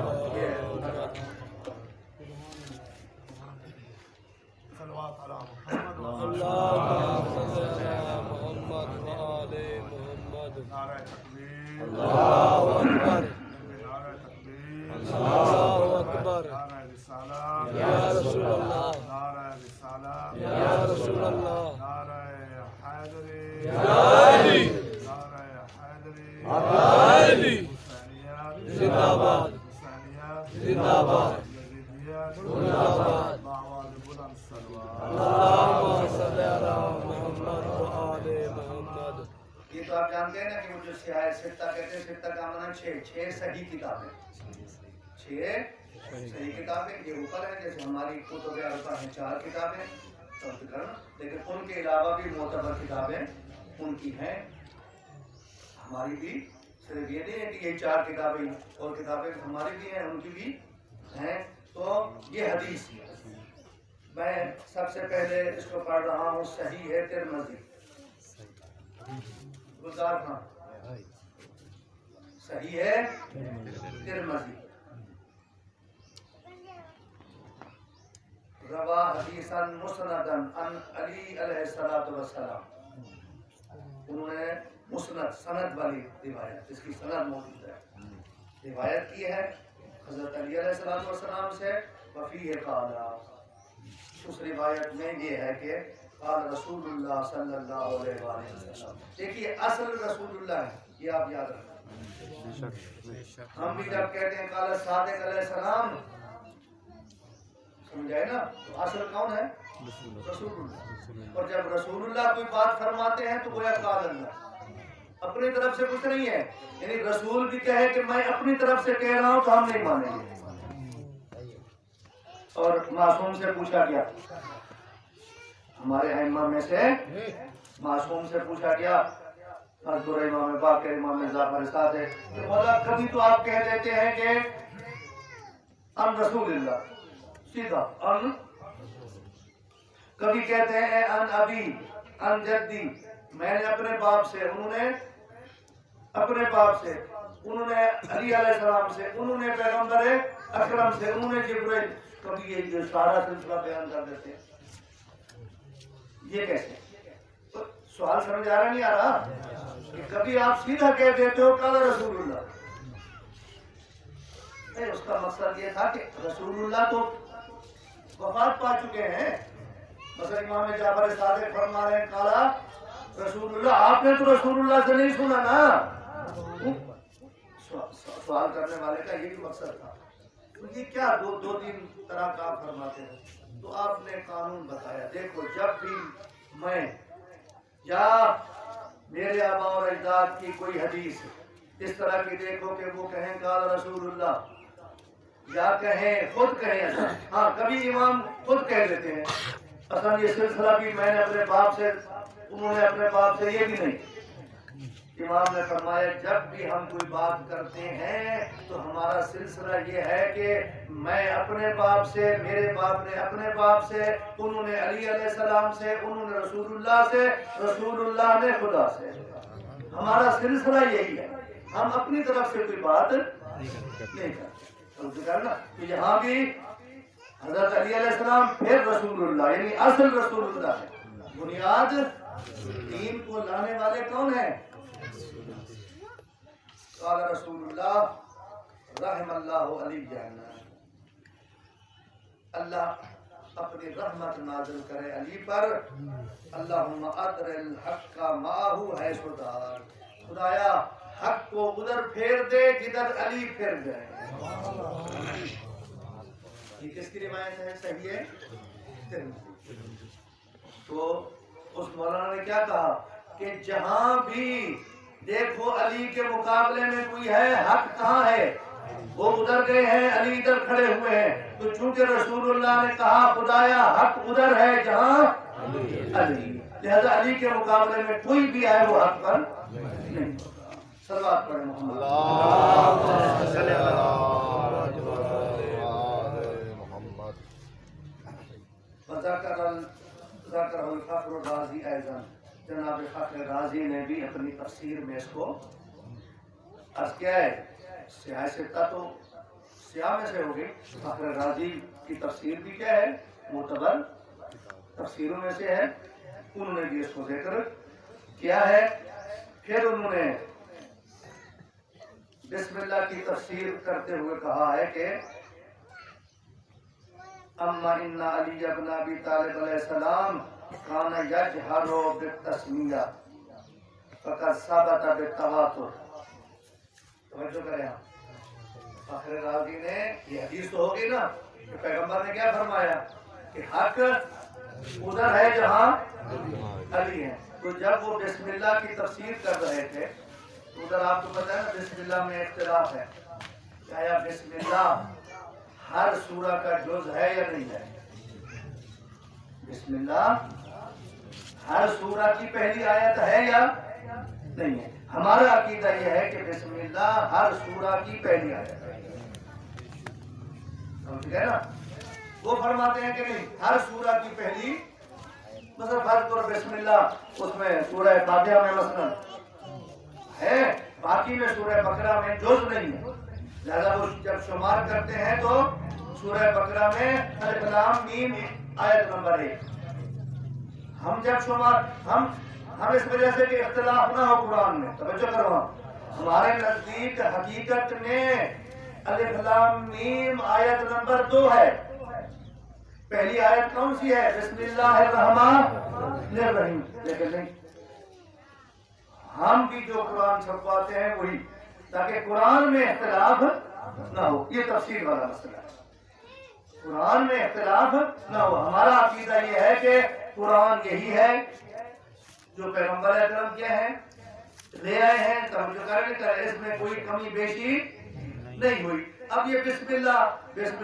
S1: یہ تو آپ جانتے ہیں نا کہ وہ جو سیاہ سکتہ کہتے ہیں، سکتہ کا معنی چھ صحیح کتابیں، چھ صحیح کتابیں. یہ اوپر ہے جیسے ہماری کتب اربع ہیں 4 کتابیں، لیکن ان کے علاوہ بھی معتبر کتابیں ان کی ہیں. ہماری بھی صرف یہ نہیں ہے کہ یہ 4 کتابیں اور کتابیں ہماری بھی ہیں ان کی بھی ہیں. تو یہ حدیث میں سب سے پہلے اس کو پڑھ رہا ہوں. صحیح ہے ترمذی. گلزار خان صحیح ہے ترمذی. روا حدیثا مسندا عن علی علیہ الصلوۃ والسلام. انہوں نے مسند سند والی روایت، اس کی سند موجود ہے، روایت کی ہے حضرت علی علیہ الصلوۃ والسلام سے. وفیہ قال، اس روایت میں یہ ہے کہ قال رسول اللہ صلی اللہ علیہ وسلم. دیکھیے اصل رسول اللہ ہے، یہ آپ یاد رکھیں. ہم بھی جب کہتے ہیں قال صادق علیہ السلام، سمجھائے نا، تو اصل کون ہے؟ رسول اللہ. اور جب رسول اللہ کوئی بات فرماتے ہیں تو گویا قال اللہ، اپنی طرف سے کچھ نہیں ہے. یعنی رسول بھی کہے کہ میں اپنی طرف سے کہہ رہا ہوں تو ہم نہیں مانیں گے. اور معصوم سے پوچھا گیا، ہمارے ائمہ میں سے معصوم سے پوچھا گیا، حضرت امام باقر امام جعفر صادق، کہ مولا کبھی تو آپ کہہ دیتے ہیں کہ ان رسول اللہ، سیدھا ان، کبھی کہتے ہیں ان ابی ان جدی، میں نے اپنے باپ سے، انہوں نے اپنے باپ سے، انہوں نے علی علیہ السلام سے، انہوں نے پیغمبر اکرم سے، انہوں نے جبرائیل. کبھی یہ سارا سلسلہ بیان کر دیتے ہیں. یہ کیسے؟ تو سوال سمجھ آ رہا نہیں آ رہا کہ کبھی آپ سیدھا کہہ دیتے ہو قال رسول اللہ. اس کا مقصد یہ تھا کہ رسول اللہ تو وفات پا چکے ہیں. مثلا امام جعفر صادق فرما رہے ہیں قال رسول اللہ، آپ نے تو رسول اللہ سے نہیں سنا نا. سوال کرنے والے کا یہ بھی مقصد تھا. یہ کیا دو تین طرح کا آپ فرماتے ہیں؟ تو آپ نے قانون بتایا. دیکھو جب بھی میں یا میرے آبا اور اجداد کی کوئی حدیث اس طرح کی دیکھو کہ وہ کہیں قال رسول اللہ، یا کہیں خود کہیں ایسا. ہاں کبھی امام خود کہہ دیتے ہیں. اصل یہ سلسلہ بھی میں نے اپنے باپ سے، انہوں نے اپنے باپ سے، یہ بھی نہیں. امام نے فرمایا جب بھی ہم کوئی بات کرتے ہیں تو ہمارا سلسلہ یہ ہے کہ میں اپنے باپ سے، میرے باپ نے اپنے باپ سے، انہوں نے علی علیہ السلام سے، انہوں نے رسول اللہ سے، رسول اللہ نے خدا سے. ہمارا سلسلہ یہی ہے. ہم اپنی طرف سے کوئی بات نہیں کرتے. تو یہاں بھی حضرت علی علیہ السلام پھر رسول اللہ، یعنی اصل رسول اللہ ہے. بنیاد دین کو لانے والے کون ہیں؟ قال رسول اللہ رحم اللہ علی جانا. اللہ اپنی رحمت نازل کرے علی پر. اللہم ادر الحق کا معہو ہے سدار. خدایا حق کو ادھر پھیر دے جدھر علی پھر جائے. یہ کس کی روایت ہے؟ صحیح ہے ترمذی. تو اس مولانا نے کیا کہا کہ جہاں بھی دیکھو علی کے مقابلے میں کوئی ہے، حق کہاں ہے؟ وہ ادھر گئے ہیں، علی ادھر کھڑے ہوئے ہیں. تو چونکہ رسول اللہ نے کہا خدایا حق ادھر ہے جہاں علی، لہذا علی کے مقابلے میں کوئی بھی آئے وہ حق پر نہیں. صلوات پڑھیں محمد. ذکر الفخر الرازی ایضا. جناب فخر رازی نے بھی اپنی تفسیر میں اس کو عرض کیا ہے. سیاہ ستہ تو سیاہ میں سے ہوگی. فخر رازی کی تفسیر بھی کیا ہے؟ معتبر تفسیروں میں سے ہے. انہوں نے بھی اس کو ذکر کیا ہے. پھر انہوں نے بسم اللہ کی تفسیر کرتے ہوئے کہا ہے کہ اما ان علی ابن ابی طالب علیہ السلام کان یجہر بالتسمیہ فقد ثبت بالتواتر. توجہ کریں آپ. فخر رازی نے یہ حدیث تو ہوگی نا کہ پیغمبر نے کیا فرمایا کہ حق ادھر ہے جہاں علی ہے. تو جب وہ بسم اللہ کی تفسیر کر رہے تھے تو ادھر آپ کو پتہ ہے نا بسم اللہ میں اختلاف ہے. آیا بسم اللہ ہر سورہ کا جز ہے یا نہیں ہے؟ بسم اللہ ہر سورہ کی پہلی آیت ہے یا نہیں ہے؟ ہمارا عقیدہ یہ ہے کہ بسم اللہ ہر سورہ کی پہلی آیت ہے. ٹھیک ہے نا. وہ فرماتے ہیں کہ نہیں، ہر سورہ کی پہلی، مثلا فرض کرو بسم اللہ اس میں سورہ فاتحہ میں مثلا ہے، باقی میں سورہ بقرہ میں جز نہیں ہے. لہذا وہ جب شمار کرتے ہیں تو سورہ بقرہ میں الف لام میم آیت نمبر 1. ہم جب شمار ہم اس وجہ سے کہ اختلاف نہ ہو قرآن میں، توجہ کرو، ہمارے نزدیک حقیقت میں الف لام میم آیت نمبر 2 ہے. پہلی آیت کون سی ہے؟ بسم اللہ الرحمن الرحیم. لیکن نہیں، ہم بھی جو قرآن چھپواتے ہیں وہی، تاکہ قرآن میں اختلاف نہ ہو. یہ تفسیر والا مسئلہ ہے. قرآن میں اختلاف نہ ہو. ہمارا عقیدہ یہ ہے کہ قرآن یہی ہے جو پیغمبر اکرم کیا ہے لے آئے ہیں. توجہ کریں، اس میں کوئی کمی بیشی نہیں ہوئی. اب یہ بسم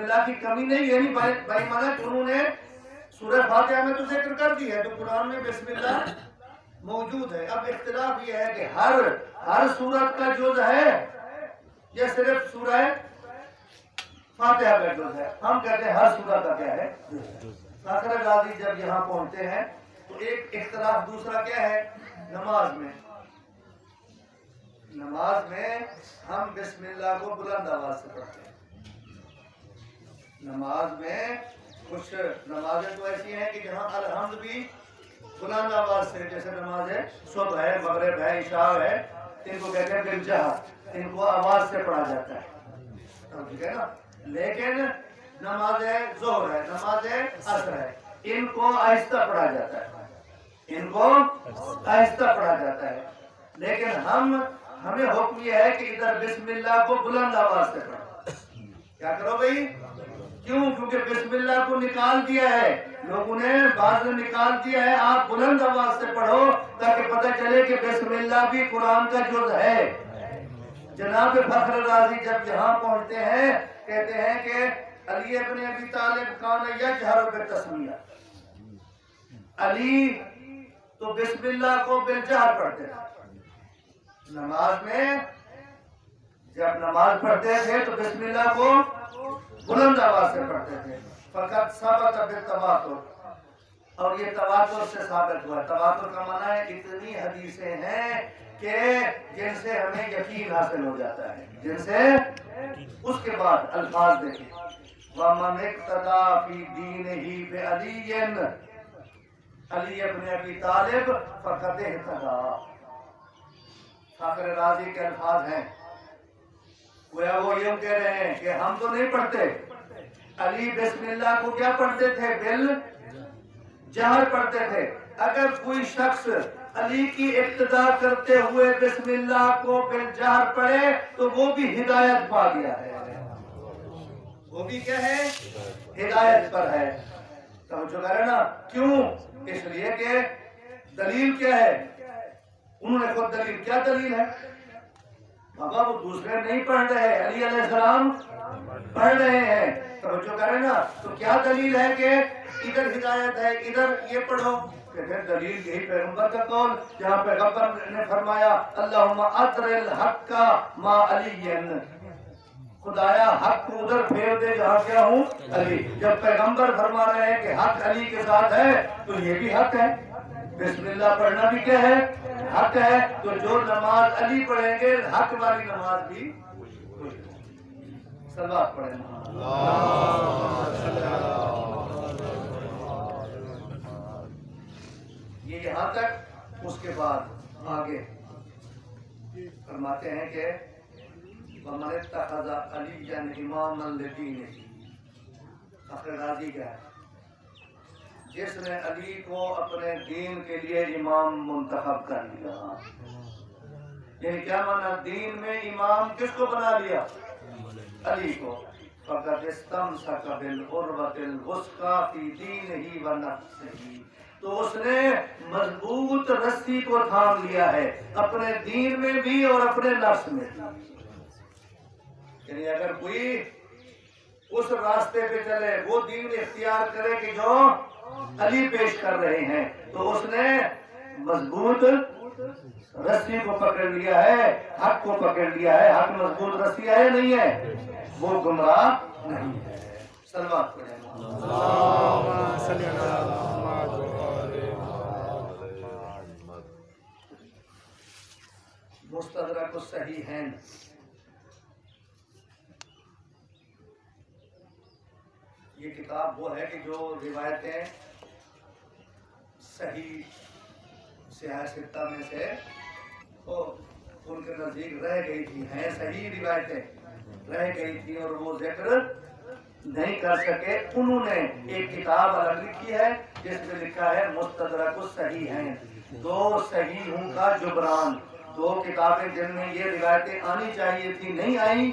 S1: اللہ کی کمی نہیں، یعنی بھائی مانا کہ انہوں نے سورہ فاتحہ میں تو ذکر کر دی ہے، تو قرآن میں بسم اللہ موجود ہے. اب اختلاف یہ ہے کہ ہر سورت کا جز ہے یا صرف سورہ فاتحہ کا جز ہے. ہم کہتے ہیں ہر سورہ کا کیا ہے. فخر رازی جب یہاں پہنچتے ہیں تو ایک اختلاف دوسرا کیا ہے؟ نماز میں ہم بسم اللہ کو بلند آواز سے پڑھتے ہیں. نماز میں کچھ نمازیں تو ایسی ہیں کہ جہاں الحمد بھی بلند آواز سے، جیسے نماز ہے صبح ہے، مغرب ہے، عشاء ہے، ان کو کہتے ہیں بالجہر، ان کو آواز سے پڑھا جاتا ہے. ٹھیک ہے نا. لیکن نماز ظہر ہے، نماز عصر ہے، ان کو آہستہ پڑھا جاتا ہے. لیکن ہمیں حکم یہ ہے کہ ادھر بسم اللہ کو بلند آواز سے پڑھو. کیا کرو بھائی؟ کیوں؟ کیونکہ بسم اللہ کو نکال دیا ہے لوگوں نے، بعض نے نکال دیا ہے. آپ بلند آواز سے پڑھو تاکہ پتہ چلے کہ بسم اللہ بھی قرآن کا جز ہے. جناب فخر رازی جب یہاں پہنچتے ہیں کہتے ہیں کہ علی ابن ابی طالب کان یجہر بالتسمیہ. علی تو بسم اللہ کو بالجہر پڑھتے تھے. نماز میں جب نماز پڑھتے تھے تو بسم اللہ کو بلند آواز سے پڑھتے تھے. فقط ثابت بالتواتر، اور یہ تواتر سے ثابت ہوا. تواتر کا معنی ہے اتنی حدیثیں ہیں کہ جن سے ہمیں یقین حاصل ہو جاتا ہے، جن سے. اس کے بعد الفاظ دیکھیں، وَمَنِ اقْتَدَىٰ فِي دِينِهِ بِعَلِيٍّ، علی ابن ابی طالب فقد اہتدیٰ. فخر رازی کے الفاظ ہیں. گویا وہ یوں کہہ رہے ہیں کہ ہم تو نہیں پڑھتے. علی بسم اللہ کو کیا پڑھتے تھے؟ بل جہر پڑھتے تھے. اگر کوئی شخص علی کی اقتداء کرتے ہوئے بسم اللہ کو بل جہر پڑھے تو وہ بھی ہدایت پا گیا ہے. وہ بھی کیا ہے؟ ہدایت پر ہے. سمجھو کہہ رہے نا کیوں؟ اس لیے کہ دلیل کیا ہے؟ انہوں نے خود دلیل. کیا دلیل ہے؟ بابا وہ دوسرے نہیں پڑھ رہے، علی علیہ السلام پڑھ رہے ہیں. توجہ کریں نا. تو کیا دلیل ہے کہ ادھر ہدایت ہے ادھر یہ پڑھو؟ پھر دلیل یہی پیغمبر کا قول جہاں پیغمبر نے فرمایا اللہم اطر الحق ما علی، خدایا حق کو ادھر پھیر دے جہاں کیا ہوں علی. جب پیغمبر فرما رہے ہیں کہ حق علی کے ساتھ ہے تو یہ بھی حق ہے. بسم اللہ پڑھنا بھی کیا ہے؟ حق ہے. تو جو نماز علی پڑھیں گے حق والی نماز بھی. صلوات پڑھیں. یہ یہاں تک. اس کے بعد آگے فرماتے ہیں کہ وَمَنِ اتَّخَذَ عَلِيًّا إِمَامًا لِدِينِهِ. فخر رازی کیا ہے؟ جس نے علی کو اپنے دین کے لیے امام منتخب کر لیا. یعنی کیا مانا؟ دین میں امام کس کو بنا لیا؟ علی کو. فَقَدْ اسْتَمْسَكَ بِالْعُرْوَةِ الْوُثْقَىٰ فِي دِينِهِ وَنَفْسِهِ. تو اس نے مضبوط رسی کو تھام لیا ہے اپنے دین میں بھی اور اپنے نفس میں بھی. یعنی اگر کوئی اس راستے پہ چلے، وہ دین اختیار کرے کہ جو علی پیش کر رہے ہیں، تو اس نے مضبوط رسی کو پکڑ لیا ہے، حق کو پکڑ لیا ہے. حق مضبوط رسی ہے نہیں ہے؟ وہ گمراہ نہیں ہے. صلوات پڑھیں. مستدرک الصحیحین. یہ کتاب وہ ہے کہ جو روایتیں صحیح سیاہ ستہ میں سے ان کے نزدیک رہ گئی تھی، ہیں صحیح روایتیں رہ گئی تھی اور وہ ذکر نہیں کر سکے. انہوں نے ایک کتاب الگ لکھی ہے جس میں لکھا ہے مستدرک الصحیحین، 2 صحیحوں کا جبران. 2 کتابیں جن میں یہ روایتیں آنی چاہیے تھی نہیں آئیں،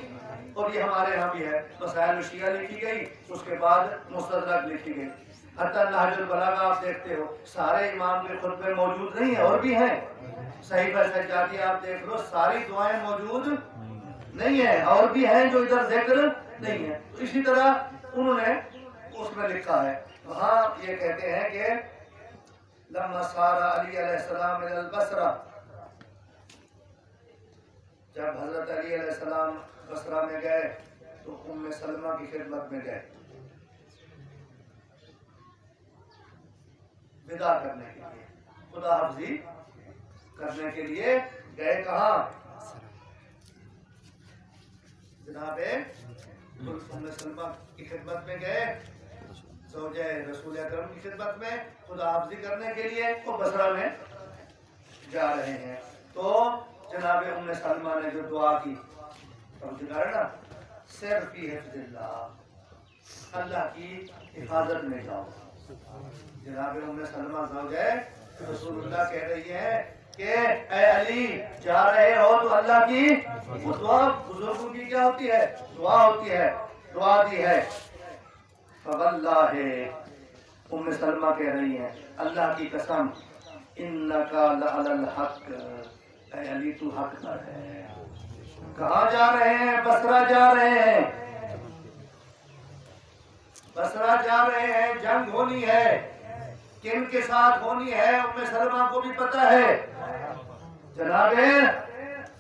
S1: اور یہ ہمارے ہاں بھی ہے. مسائل الشیعہ لکھی گئی، اس کے بعد مستدرک لکھی گئی. حتی نہج البلاغہ آپ دیکھتے ہو سارے امام کے خطبے موجود نہیں ہیں، اور بھی ہیں. صحیفہ سجادی آپ دیکھ لو ساری دعائیں موجود نہیں ہیں، اور بھی ہیں جو ادھر ذکر نہیں ہے. تو اسی طرح انہوں نے اس میں لکھا ہے. وہاں یہ کہتے ہیں کہ لما صار علی علیہ السلام الی البصرہ، جب حضرت علی علیہ السلام بصرہ میں گئے تو ام سلمہ کی خدمت میں گئے ودا کرنے کے لیے، خدا حافظی کرنے کے لیے گئے. کہاں؟ جناب ام سلمہ کی خدمت میں گئے، زوجہ رسول اکرم کی خدمت میں خدا حافظی کرنے کے لیے وہ بصرہ میں جا رہے ہیں. تو جناب ام سلمہ نے جو دعا کی، نا صرف فی حفظ اللہ، اللہ کی حفاظت میں جاؤ. جناب ام سلمہ زوجہ رسول اللہ کہہ رہی ہے کہ اے علی جا رہے ہو تو اللہ کی وہ دعا بزرگوں کی کیا ہوتی ہے؟ دعا ہوتی ہے. دعا دی ہے. فواللہ ام سلمہ کہہ رہی ہیں اللہ کی قسم انکا لعلی الحق، اے علی تو حق پر ہے. کہاں جا رہے ہیں؟ بصرہ جا رہے ہیں. بصرہ جا رہے ہیں، جنگ ہونی ہے. کن کے ساتھ ہونی ہے ام سلمہ کو بھی پتہ ہے. جناب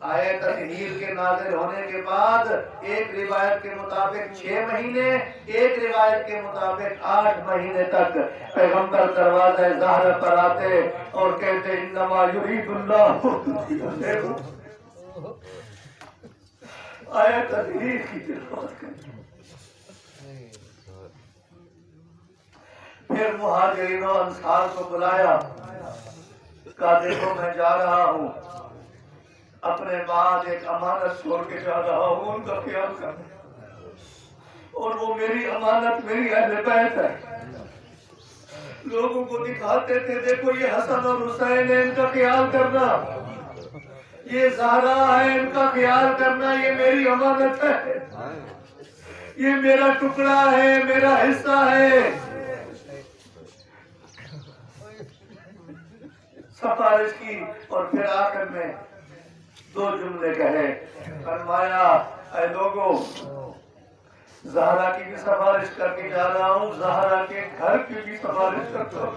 S1: آیت تطہیر کے نازل ہونے کے بعد ایک روایت کے مطابق 6 مہینے، ایک روایت کے مطابق 8 مہینے تک پیغمبر دروازہ زہرا پر آتے اور کہتے انما یرید اللہ آیت تطہیر کی تلاوت کرتے۔ پھر مہاجرین و انصار کو بلایا، کہا دیکھو میں جا رہا ہوں، اپنے بعد ایک امانت چھوڑ کے جا رہا ہوں، ان کا خیال کرنا، اور وہ میری امانت میری اہل بیت ہے۔ لوگوں کو دکھاتے تھے دیکھو یہ حسن اور حسین ہے، ان کا خیال کرنا، یہ زہرا ہے، ان کا خیال کرنا، یہ میری امانت ہے، یہ میرا ٹکڑا ہے، میرا حصہ ہے۔ سفارش کی اور پھر آخر میں 2 جملے کہے، فرمایا اے لوگوں زہرا کی بھی سفارش کر کے جا رہا ہوں، زہرا کے گھر کی بھی سفارش کرتا ہوں۔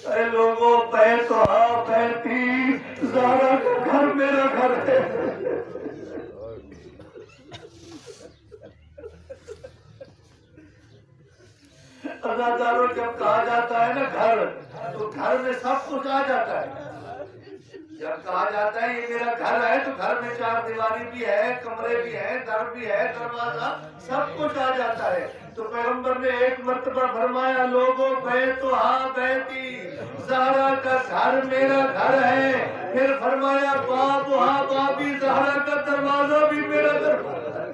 S1: اے لوگوں بیتھا بیتی، زہرا کا گھر میرا گھر ہے۔ عزاداروں جب کہا جاتا ہے نا گھر، تو گھر میں سب کچھ آ جاتا ہے۔ جب کہا جاتا ہے یہ میرا گھر ہے تو گھر میں 4 دیواری بھی ہے، کمرے بھی ہیں، در بھی ہے، دروازہ، سب کچھ آ جاتا ہے۔ تو پیغمبر نے ایک مرتبہ فرمایا لوگوں بیتھا بیتی، زہرا کا گھر میرا گھر ہے۔ پھر فرمایا بابھا بابی، زہرا کا دروازہ بھی میرا دروازہ ہے۔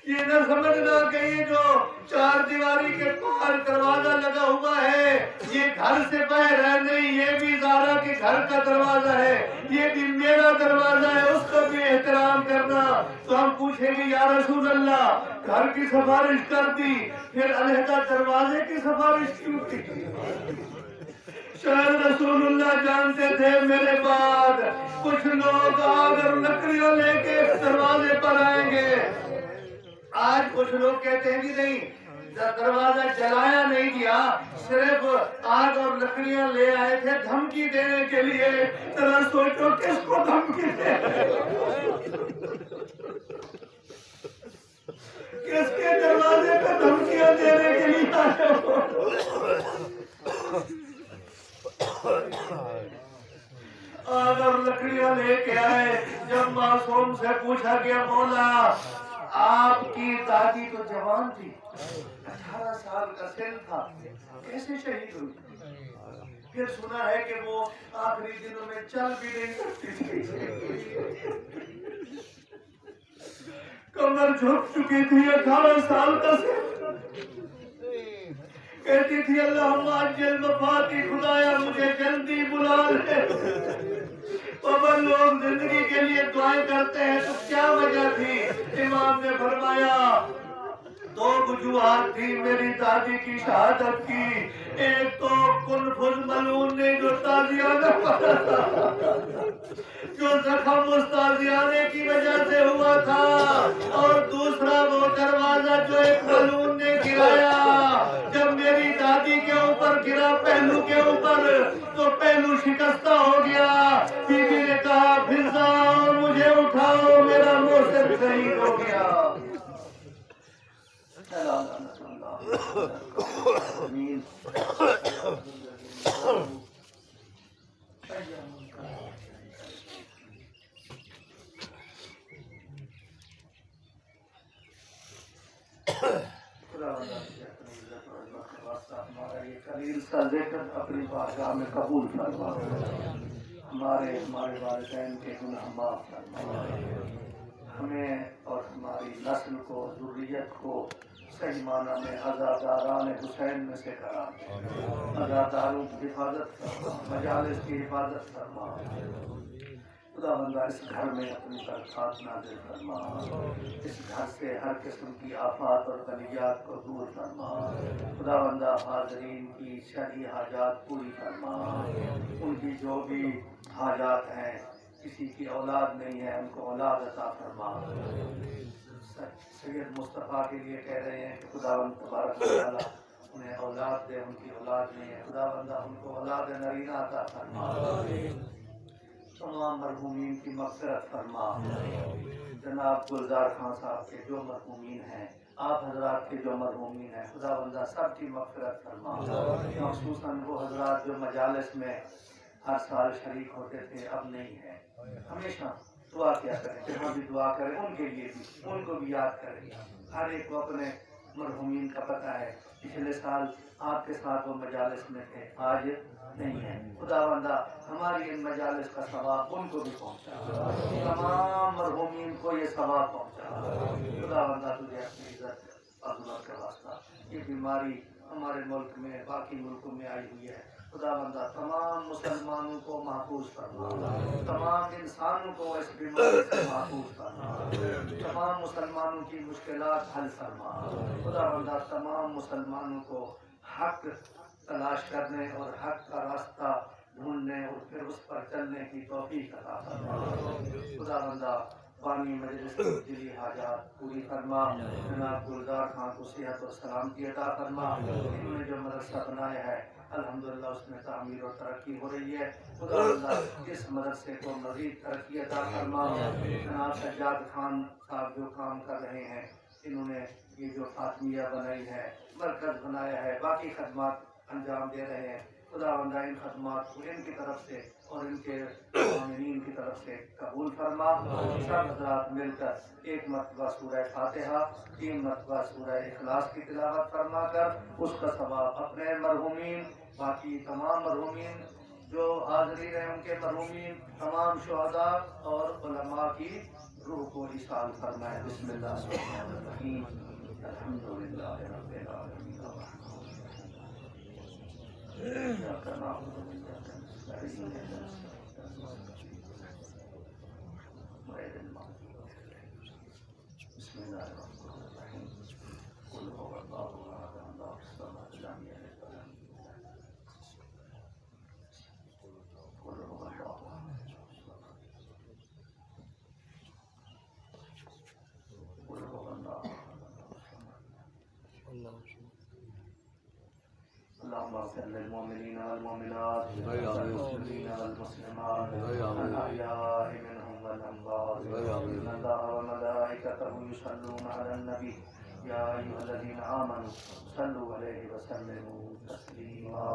S1: یہ نہ سمجھنا کہ یہ جو 4 دیواری کے باہر دروازہ لگا ہوا ہے یہ گھر سے باہر ہے، نہیں، یہ بھی زہرا کے گھر کا دروازہ ہے، یہ بھی میرا دروازہ ہے، اس کا بھی احترام کرنا۔ تو ہم پوچھیں گے یا رسول اللہ گھر کی سفارش کر دی، پھر علیحدہ دروازے کی سفارش کیوں کی؟ شاید رسول اللہ جانتے تھے میرے بعد کچھ لوگ اگر لکڑیاں لے کے دروازے پر آئیں گے۔ آج کچھ لوگ کہتے ہیں کہ نہیں، دروازہ جلایا نہیں گیا، صرف آگ اور لکڑیاں لے آئے تھے دھمکی دینے کے لیے۔ ذرا سوچو کس کو دھمکی دے، کس کے دروازے پہ دھمکیاں دینے کے لیے آئے ہو؟ آگ اور لکڑیاں لے کے آئے۔ جب معصوم سے پوچھا گیا مولا آپ کی دادی تو جوان تھی، 18 سال کا سن تھا، کیسے شہید ہوئی؟ پھر سنا ہے کہ وہ آخری دنوں میں چل بھی نہیں سکتی تھی، کمر جھک چکی تھی، 18 سال کا سن، کہتی تھی اللہم عجل وفاتی، خدایا مجھے جلدی بلا لے۔ بابا لوگ زندگی کے لیے دعائیں کرتے ہیں تو کیا وجہ تھی؟ امام نے فرمایا 2 وجوہات تھی میری دادی کی شہادت کی۔ ایک تو کنفذ ملعون نے جو تازیانہ پڑا تھا، جو زخم اس تازیانے کی وجہ سے ہوا تھا، اور دوسرا وہ دروازہ جو ایک ملعون نے گرایا۔ جب میری دادی کے اوپر گرا پہلو کے اوپر تو پہلو شکستہ ہو گیا۔ بی بی نے کہا پھر مجھے اٹھاؤ، میرا موسم شہید ہو گیا۔ ہمارا یہ قلیل سا ذکر اپنی بارگاہ میں قبول فرما، ہمارے والدین کے گناہ معاف فرما، ہمیں اور ہماری نسل کو، ذریت کو صحیح معنی میں عزاداران حسین میں سے قرار دے، عزاداروں کی حفاظت فرما، مجالس کی حفاظت فرما۔ خدا بندہ اس گھر میں اپنی برکات نازل فرما، اس گھر سے ہر قسم کی آفات اور بلیات کو دور فرما۔ خدا بندہ حاضرین کی شرعی حاجات پوری فرما، ان کی جو بھی حاجات ہیں، کسی کی اولاد نہیں ہے ان کو اولاد عطا فرما۔ سید مصطفیٰ کے لیے کہہ رہے ہیں کہ خداوند تبارک و تعالیٰ انہیں اولاد دے، ان کی اولاد نہیں ہے خدا بندہ ان کو اولاد نرینہ عطا فرما، تمام مرحومین کی مغفرت فرما، جناب گلزار خان صاحب کے جو مرحومین ہیں، آپ حضرات کے جو مرحومین ہیں، خدا بندہ سب کی مغفرت فرما، خصوصاً وہ حضرات جو مجالس میں ہر سال شریک ہوتے تھے اب نہیں ہے، ہمیشہ دعا کیا کریں، جہاں بھی دعا کریں ان کے لیے بھی، ان کو بھی یاد کریں، ہر ایک کو اپنے مرحومین کا پتہ ہے، پچھلے سال آپ کے ساتھ وہ مجالس میں تھے، آج نہیں ہے، خدا بندہ ہماری ان مجالس کا ثواب ان کو بھی پہنچا، تمام مرحومین کو یہ ثواب پہنچا، خدا بندہ تجھے اپنی عزت عظمت کا واسطہ، یہ بیماری ہمارے ملک میں باقی ملکوں میں آئی ہوئی ہے، خدا بندہ تمام مسلمانوں کو محفوظ فرما، تمام انسانوں کو اس بیماری سے محفوظ فرما، تمام مسلمانوں کی مشکلات حل فرما، خدا بندہ تمام مسلمانوں کو حق تلاش کرنے اور حق کا راستہ ڈھونڈنے اور پھر اس پر چلنے کی توفیق عطا فرما، خدا بندہ بانی مجلس کی دلی حاجات پوری فرما، جناب گلزار خان کو صحت اور سلامتی عطا فرما، انہوں نے جو مدرسہ بنایا ہے الحمدللہ اس میں تعمیر اور ترقی ہو رہی ہے، خدا بندہ اس مدرسے کو مزید ترقی عطا فرما، جناب سجاد خان صاحب جو کام کر رہے ہیں، انہوں نے یہ جو فاطمیہ بنائی ہے، مرکز بنایا ہے، باقی خدمات انجام دے رہے ہیں، خدا بندہ ان خدمات کو ان کی طرف سے اور ان کے عاملین کی طرف سے قبول فرما، سب حضرات مل کر ایک مرتبہ سورہ فاتحہ، 3 مرتبہ سورہ اخلاص کی تلاوت فرما کر اس کا ثواب اپنے مرحومین، باقی تمام مرحومین جو حاضرین ہیں ان کے مرحومین، تمام شہداء اور علماء کی روح کو ایصال فرمائے۔ بسم اللہ الرحمن الرحیم، الحمدللہ رب العالمین، إياك نعبد وإياك نستعين، اهدنا الصراط المستقيم غير المغضوب عليهم، بسم الله الرحمن الرحيم، قل هو الله أحد الله الصمد لم يلد ولم يولد، قل هو الله أحد، قل هو الله أحد اللهم اغفر للمؤمنين والمؤمنات والمسلمين والمسلمات الأحياء منهم والأموات، إن الله وملائكته يصلون على النبي يا أيها الذين آمنوا صلوا عليه وسلموا تسليما.